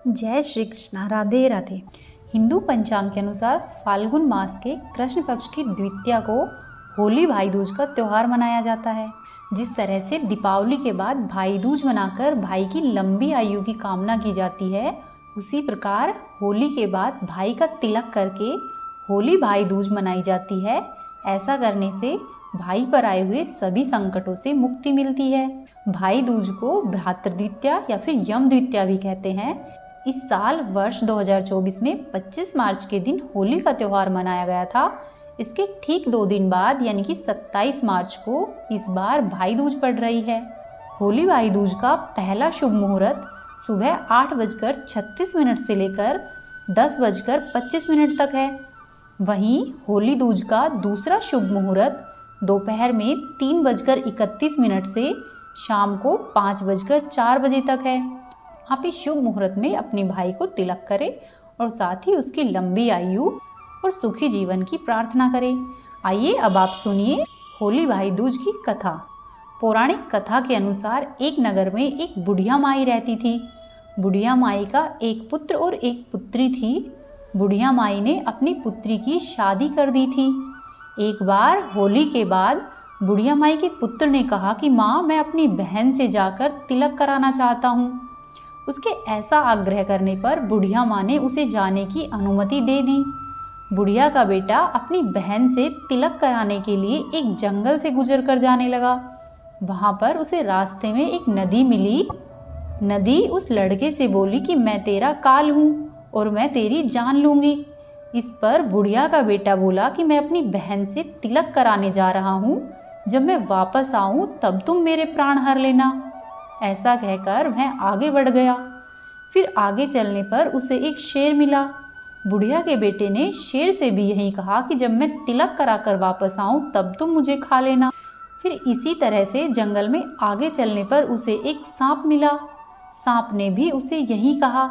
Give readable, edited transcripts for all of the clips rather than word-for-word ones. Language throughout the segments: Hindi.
जय श्री कृष्णा। राधे राधे। हिंदू पंचांग के अनुसार फाल्गुन मास के कृष्ण पक्ष की द्वितीया को होली भाई दूज का त्यौहार मनाया जाता है। जिस तरह से दीपावली के बाद भाई दूज मनाकर भाई की लंबी आयु की कामना की जाती है, उसी प्रकार होली के बाद भाई का तिलक करके होली भाई दूज मनाई जाती है। ऐसा करने से भाई पर आए हुए सभी संकटों से मुक्ति मिलती है। भाई दूज को भ्रातृद्वितीया या फिर यम द्वितीया भी कहते हैं। इस साल वर्ष 2024 में 25 मार्च के दिन होली का त्यौहार मनाया गया था। इसके ठीक 2 दिन बाद यानी कि 27 मार्च को इस बार भाई दूज पड़ रही है। होली भाई दूज का पहला शुभ मुहूर्त सुबह 8:36 से लेकर 10:25 तक है। वहीं होली दूज का दूसरा शुभ मुहूर्त दोपहर में 3:31 से शाम को 5:04 बजे तक है। आप इस शुभ मुहूर्त में अपने भाई को तिलक करें और साथ ही उसकी लंबी आयु और सुखी जीवन की प्रार्थना करें। आइए अब आप सुनिए होली भाई दूज की कथा। पौराणिक कथा के अनुसार एक नगर में एक बुढ़िया माई रहती थी। बुढ़िया माई का एक पुत्र और एक पुत्री थी। बुढ़िया माई ने अपनी पुत्री की शादी कर दी थी। एक बार होली के बाद बुढ़िया माई के पुत्र ने कहा कि माँ, मैं अपनी बहन से जाकर तिलक कराना चाहता हूँ। उसके ऐसा आग्रह करने पर बुढ़िया माँ ने उसे जाने की अनुमति दे दी। बुढ़िया का बेटा अपनी बहन से तिलक कराने के लिए एक जंगल से गुजर कर जाने लगा। वहाँ पर उसे रास्ते में एक नदी मिली। नदी उस लड़के से बोली कि मैं तेरा काल हूँ और मैं तेरी जान लूँगी। इस पर बुढ़िया का बेटा बोला कि मैं अपनी बहन से तिलक कराने जा रहा हूँ, जब मैं वापस आऊँ तब तुम मेरे प्राण हर लेना। ऐसा कहकर वह आगे बढ़ गया। फिर आगे चलने पर उसे एक शेर मिला। बुढ़िया के बेटे ने शेर से भी यही कहा कि जब मैं तिलक कराकर वापस आऊं तब तुम मुझे खा लेना। फिर इसी तरह से जंगल में आगे चलने पर उसे एक सांप मिला। सांप ने भी उसे यही कहा।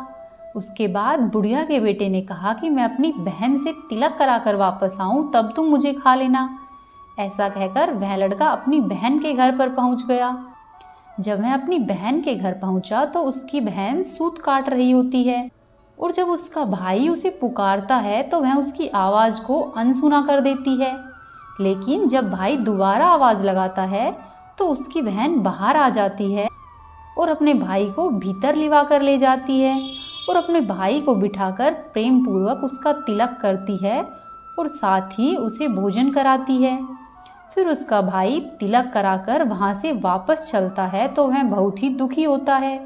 उसके बाद बुढ़िया के बेटे ने कहा कि मैं अपनी बहन से तिलक कराकर वापस आऊं तब तुम मुझे खा लेना। ऐसा कहकर वह लड़का अपनी बहन के घर पर पहुंच गया। जब वह अपनी बहन के घर पहुंचा तो उसकी बहन सूत काट रही होती है और जब उसका भाई उसे पुकारता है तो वह उसकी आवाज़ को अनसुना कर देती है। लेकिन जब भाई दोबारा आवाज़ लगाता है तो उसकी बहन बाहर आ जाती है और अपने भाई को भीतर लिवा कर ले जाती है और अपने भाई को बिठाकर प्रेम पूर्वक उसका तिलक करती है और साथ ही उसे भोजन कराती है। फिर उसका भाई तिलक कराकर वहाँ से वापस चलता है तो वह बहुत ही दुखी होता है।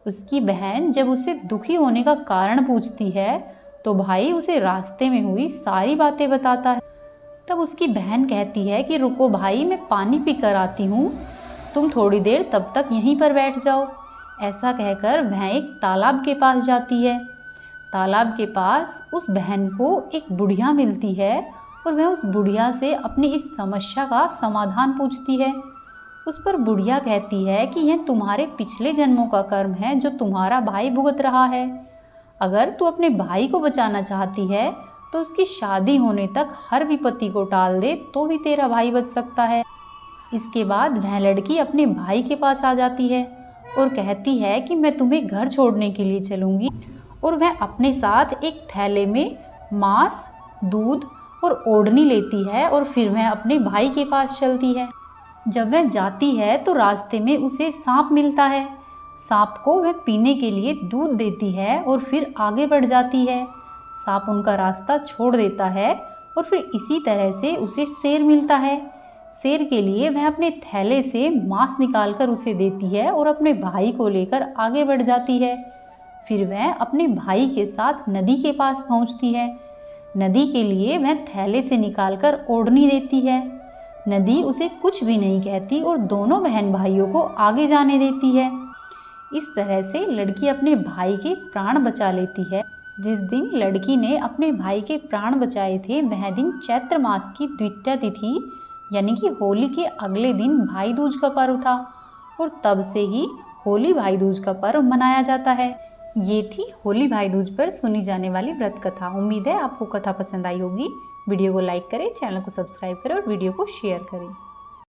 उसकी बहन जब उसे दुखी होने का कारण पूछती है तो भाई उसे रास्ते में हुई सारी बातें बताता है। तब उसकी बहन कहती है कि रुको भाई, मैं पानी पी कर आती हूँ, तुम थोड़ी देर तब तक यहीं पर बैठ जाओ। ऐसा कहकर वह एक तालाब के पास जाती है। तालाब के पास उस बहन को एक बुढ़िया मिलती है और वह उस बुढ़िया से अपनी इस समस्या का समाधान पूछती है। उस पर बुढ़िया कहती है कि यह तुम्हारे पिछले जन्मों का कर्म है जो तुम्हारा भाई भुगत रहा है। अगर तू अपने भाई को बचाना चाहती है तो उसकी शादी होने तक हर विपत्ति को टाल दे तो ही तेरा भाई बच सकता है। इसके बाद वह लड़की अपने भाई के पास आ जाती है और कहती है कि मैं तुम्हें घर छोड़ने के लिए चलूँगी, और वह अपने साथ एक थैले में मांस, दूध और ओढ़नी लेती है और फिर वह अपने भाई के पास चलती है। जब वह जाती है तो रास्ते में उसे सांप मिलता है। सांप को वह पीने के लिए दूध देती है और फिर आगे बढ़ जाती है। सांप उनका रास्ता छोड़ देता है और फिर इसी तरह से उसे शेर मिलता है। शेर के लिए वह अपने थैले से मांस निकालकर उसे देती है और अपने भाई को लेकर आगे बढ़ जाती है। फिर वह अपने भाई के साथ नदी के पास पहुंचती है। नदी के लिए वह थैले से निकालकर ओढ़नी देती है। नदी उसे कुछ भी नहीं कहती और दोनों बहन भाइयों को आगे जाने देती है। इस तरह से लड़की अपने भाई के प्राण बचा लेती है। जिस दिन लड़की ने अपने भाई के प्राण बचाए थे वह दिन चैत्र मास की द्वितीया तिथि यानी कि होली के अगले दिन भाई दूज का पर्व था और तब से ही होली भाई दूज का पर्व मनाया जाता है। ये थी होली भाई दूज पर सुनी जाने वाली व्रत कथा। उम्मीद है आपको कथा पसंद आई होगी। वीडियो को लाइक करें, चैनल को सब्सक्राइब करें और वीडियो को शेयर करें।